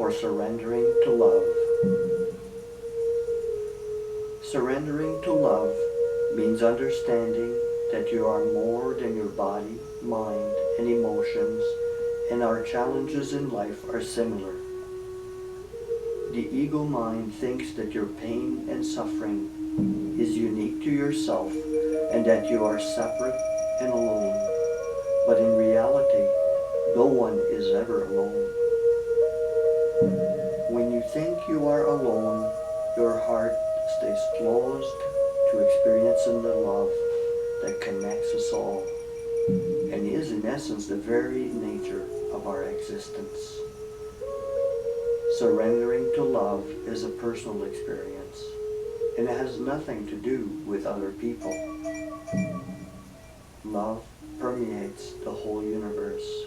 for surrendering to love. Surrendering to love means understanding that you are more than your body, mind, and emotions, and our challenges in life are similar. The ego mind thinks that your pain and suffering is unique to yourself and that you are separate and alone. But in reality, no one is ever alone. When you think you are alone, your heart stays closed to experiencing the love that connects us all and is in essence the very nature of our existence. Surrendering to love is a personal experience, and it has nothing to do with other people. Love permeates the whole universe.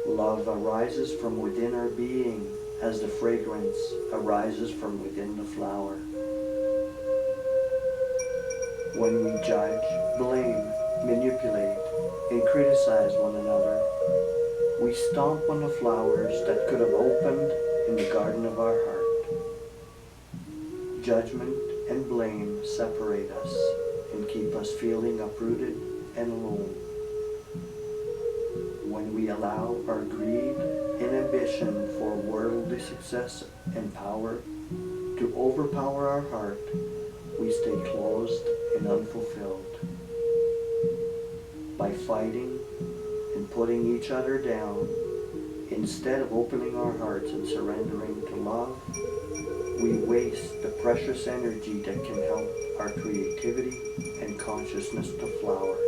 Love arises from within our being as the fragrance arises from within the flower. When we judge, blame, manipulate, and criticize one another, we stomp on the flowers that could have opened in the garden of our heart. Judgment and blame separate us and keep us feeling uprooted and alone. When we allow our greed and ambition for worldly success and power to overpower our heart, we stay closed and unfulfilled. By fighting and putting each other down, instead of opening our hearts and surrendering to love, we waste the precious energy that can help our creativity and consciousness to flower.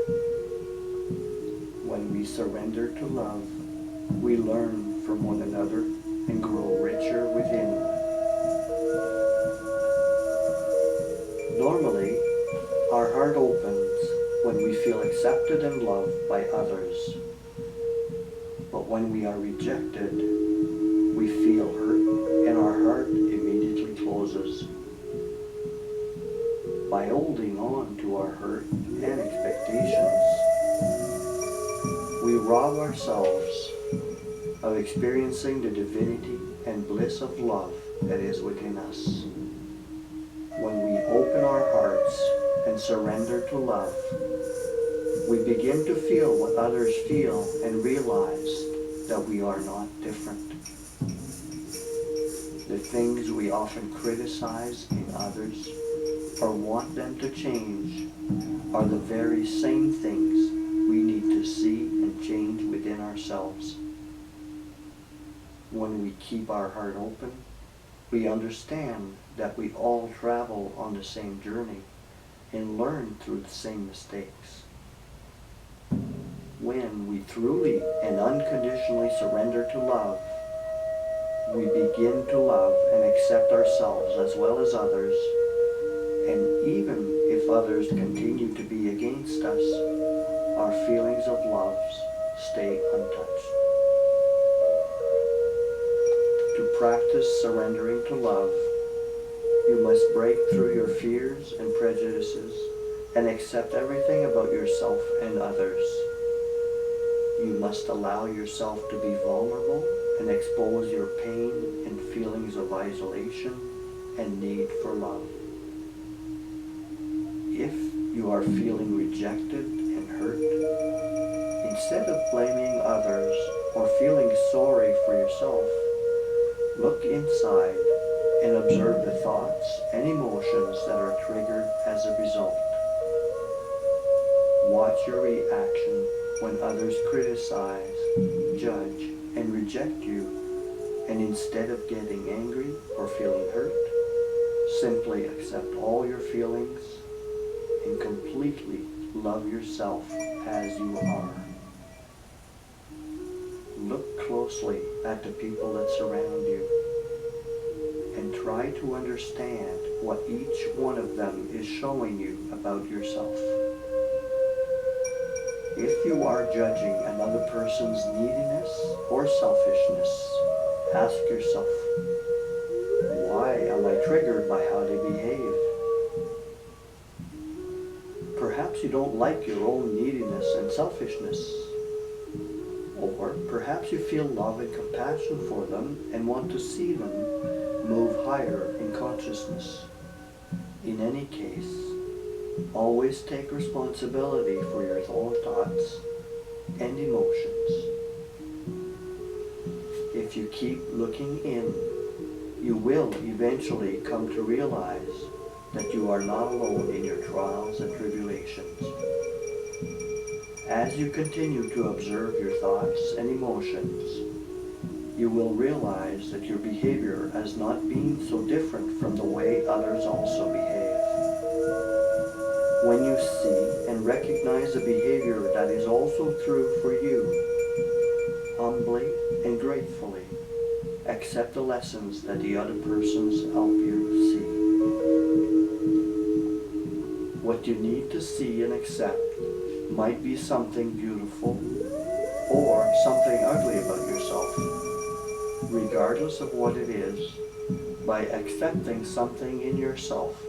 When we surrender to love, we learn from one another and grow richer within. Normally, our heart opens when we feel accepted and loved by others. But when we are rejected, we feel hurt and our heart immediately closes. By holding on to our hurt and expectations, we rob ourselves of experiencing the divinity and bliss of love that is within us. When we open our hearts and surrender to love, we begin to feel what others feel and realize that we are not different. The things we often criticize in others or want them to change are the very same things we need to see and change within ourselves. When we keep our heart open, we understand that we all travel on the same journey and learn through the same mistakes. When we truly and unconditionally surrender to love, we begin to love and accept ourselves as well as others, and even if others continue to be against us, our feelings of love stay untouched. To practice surrendering to love, you must break through your fears and prejudices and accept everything about yourself and others. You must allow yourself to be vulnerable and expose your pain and feelings of isolation and need for love. If you are feeling rejected and hurt, instead of blaming others or feeling sorry for yourself, look inside and observe the thoughts and emotions that are triggered as a result. Watch your reaction when others criticize, judge, and reject you, and instead of getting angry or feeling hurt, simply accept all your feelings and completely love yourself as you are. Look closely at the people that surround you and try to understand what each one of them is showing you about yourself. If you are judging another person's neediness or selfishness, ask yourself, why am I triggered by how they behave? Perhaps you don't like your own neediness and selfishness. Or perhaps you feel love and compassion for them and want to see them move higher in consciousness. In any case, always take responsibility for your own thoughts and emotions. If you keep looking in, you will eventually come to realize that you are not alone in your trials and tribulations. As you continue to observe your thoughts and emotions, you will realize that your behavior has not been so different from the way others also behave. When you see and recognize a behavior that is also true for you, humbly and gratefully accept the lessons that the other persons help you see. What you need to see and accept might be something beautiful or something ugly about yourself. Regardless of what it is, by accepting something in yourself,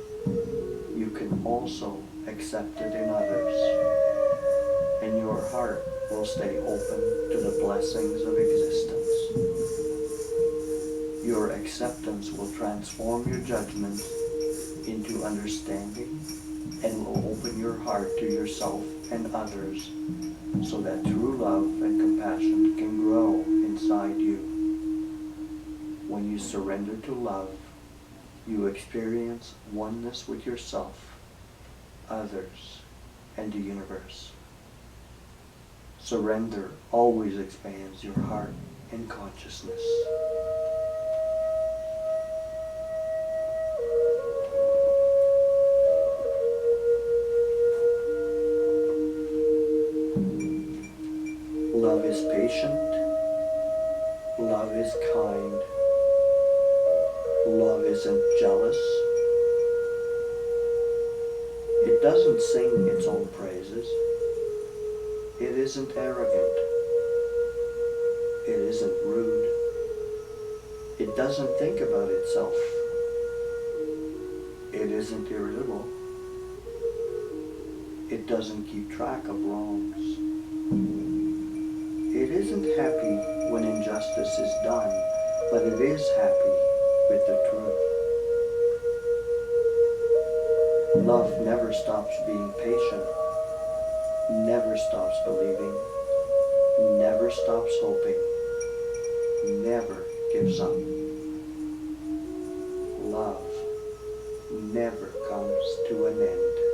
you can also accept it in others, and your heart will stay open to the blessings of existence. Your acceptance will transform your judgment into understanding and will open your heart to yourself and others so that true love and compassion can grow inside you. When you surrender to love, you experience oneness with yourself, others, and the universe. Surrender always expands your heart and consciousness. Love is patient. Love is kind. Love isn't jealous. It doesn't sing its own praises. It isn't arrogant. It isn't rude. It doesn't think about itself. It isn't irritable. It doesn't keep track of wrongs. It isn't happy when injustice is done, but it is happy with the truth. Love never stops being patient, never stops believing, never stops hoping, never gives up. Love never comes to an end.